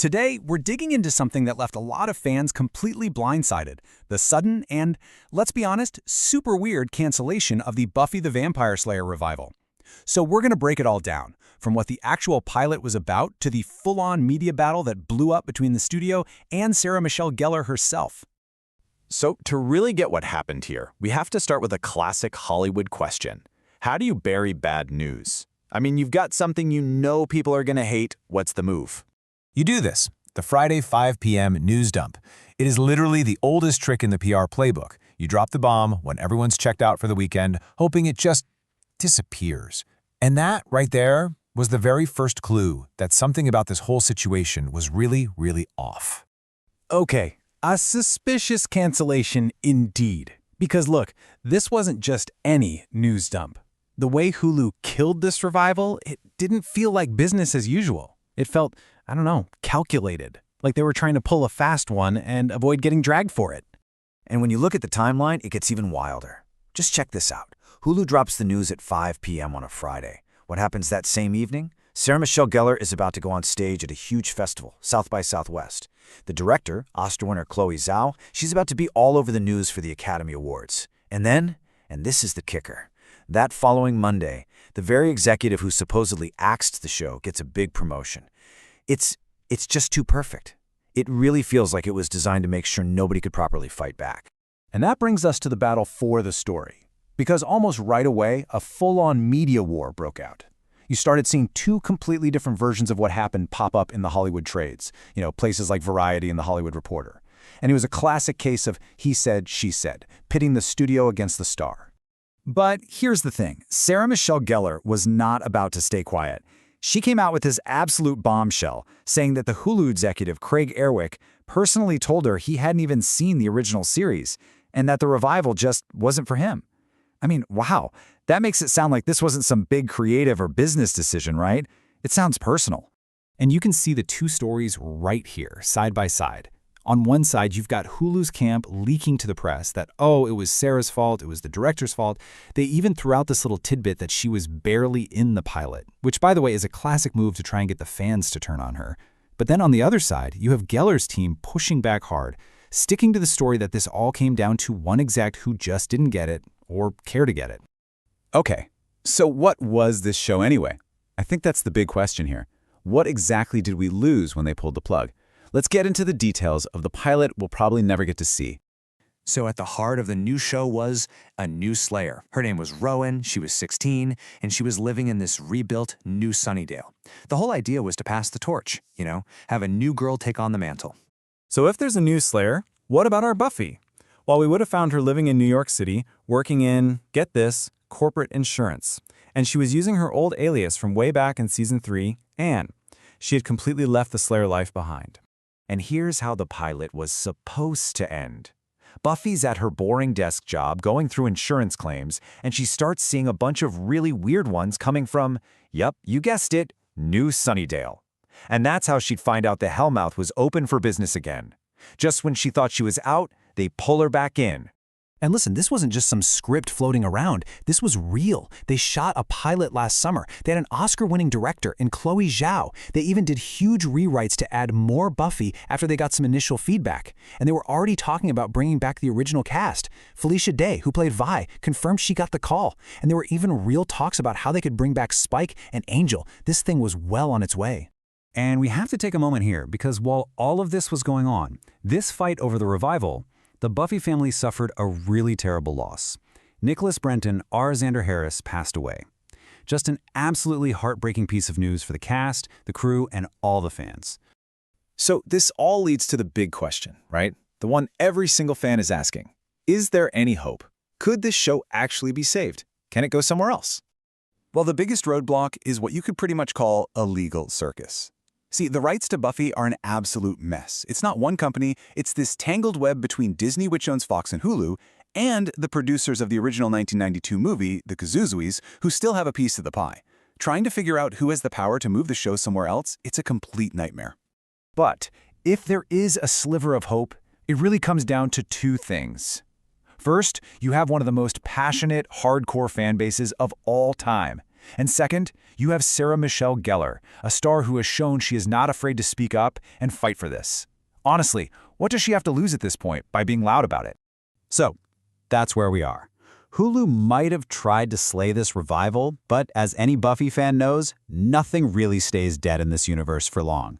Today, we're digging into something that left a lot of fans completely blindsided: the sudden and, let's be honest, super weird cancellation of the Buffy the Vampire Slayer revival. So we're going to break it all down, from what the actual pilot was about to the full-on media battle that blew up between the studio and Sarah Michelle Gellar herself. So to really get what happened here, we have to start with a classic Hollywood question. How do you bury bad news? I mean, you've got something you know people are going to hate. What's the move? You do this, the Friday 5 p.m. news dump. It is literally the oldest trick in the PR playbook. You drop the bomb when everyone's checked out for the weekend, hoping it just disappears. And that, right there, was the very first clue that something about this whole situation was really, really off. Okay, a suspicious cancellation indeed. Because look, this wasn't just any news dump. The way Hulu killed this revival, it didn't feel like business as usual. It felt, I don't know, calculated, like they were trying to pull a fast one and avoid getting dragged for it. And when you look at the timeline, it gets even wilder. Just check this out. Hulu drops the news at 5 p.m. on a Friday. What happens that same evening? Sarah Michelle Gellar is about to go on stage at a huge festival, South by Southwest. The director, Oscar winner Chloe Zhao, she's about to be all over the news for the Academy Awards. And then, and this is the kicker, that following Monday, the very executive who supposedly axed the show gets a big promotion. It's just too perfect. It really feels like it was designed to make sure nobody could properly fight back. And that brings us to the battle for the story. Because almost right away, a full-on media war broke out. You started seeing two completely different versions of what happened pop up in the Hollywood trades, places like Variety and The Hollywood Reporter. And it was a classic case of he said, she said, pitting the studio against the star. But here's the thing. Sarah Michelle Gellar was not about to stay quiet. She came out with this absolute bombshell, saying that the Hulu executive, Craig Erwick, personally told her he hadn't even seen the original series, and that the revival just wasn't for him. I mean, wow, that makes it sound like this wasn't some big creative or business decision, right? It sounds personal. And you can see the two stories right here, side by side. On one side, you've got Hulu's camp leaking to the press that, oh, it was Sarah's fault, it was the director's fault. They even threw out this little tidbit that she was barely in the pilot, which, by the way, is a classic move to try and get the fans to turn on her. But then on the other side, you have Gellar's team pushing back hard, sticking to the story that this all came down to one exec who just didn't get it or care to get it. Okay, so what was this show anyway? I think that's the big question here. What exactly did we lose when they pulled the plug? Let's get into the details of the pilot we'll probably never get to see. So at the heart of the new show was a new Slayer. Her name was Rowan, she was 16, and she was living in this rebuilt New Sunnydale. The whole idea was to pass the torch, have a new girl take on the mantle. So if there's a new Slayer, what about our Buffy? Well, we would have found her living in New York City, working in, get this, corporate insurance. And she was using her old alias from way back in Season 3, Anne. She had completely left the Slayer life behind. And here's how the pilot was supposed to end. Buffy's at her boring desk job going through insurance claims, and she starts seeing a bunch of really weird ones coming from, yep, you guessed it, New Sunnydale. And that's how she'd find out the Hellmouth was open for business again. Just when she thought she was out, they pull her back in. And listen, this wasn't just some script floating around. This was real. They shot a pilot last summer. They had an Oscar-winning director in Chloe Zhao. They even did huge rewrites to add more Buffy after they got some initial feedback. And they were already talking about bringing back the original cast. Felicia Day, who played Vi, confirmed she got the call. And there were even real talks about how they could bring back Spike and Angel. This thing was well on its way. And we have to take a moment here, because while all of this was going on, this fight over the revival, the Buffy family suffered a really terrible loss. Nicholas Brendon, R. Xander Harris, passed away. Just an absolutely heartbreaking piece of news for the cast, the crew, and all the fans. So this all leads to the big question, right? The one every single fan is asking. Is there any hope? Could this show actually be saved? Can it go somewhere else? Well, the biggest roadblock is what you could pretty much call a legal circus. See, the rights to Buffy are an absolute mess. It's not one company, it's this tangled web between Disney, which owns Fox and Hulu, and the producers of the original 1992 movie, the Kazuzuis, who still have a piece of the pie. Trying to figure out who has the power to move the show somewhere else, it's a complete nightmare. But if there is a sliver of hope, it really comes down to two things. First, you have one of the most passionate, hardcore fan bases of all time. And second, you have Sarah Michelle Gellar, a star who has shown she is not afraid to speak up and fight for this. Honestly, what does she have to lose at this point by being loud about it? So, that's where we are. Hulu might have tried to slay this revival, but as any Buffy fan knows, nothing really stays dead in this universe for long.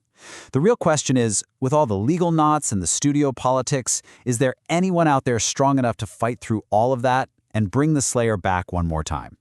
The real question is, with all the legal knots and the studio politics, is there anyone out there strong enough to fight through all of that and bring the Slayer back one more time?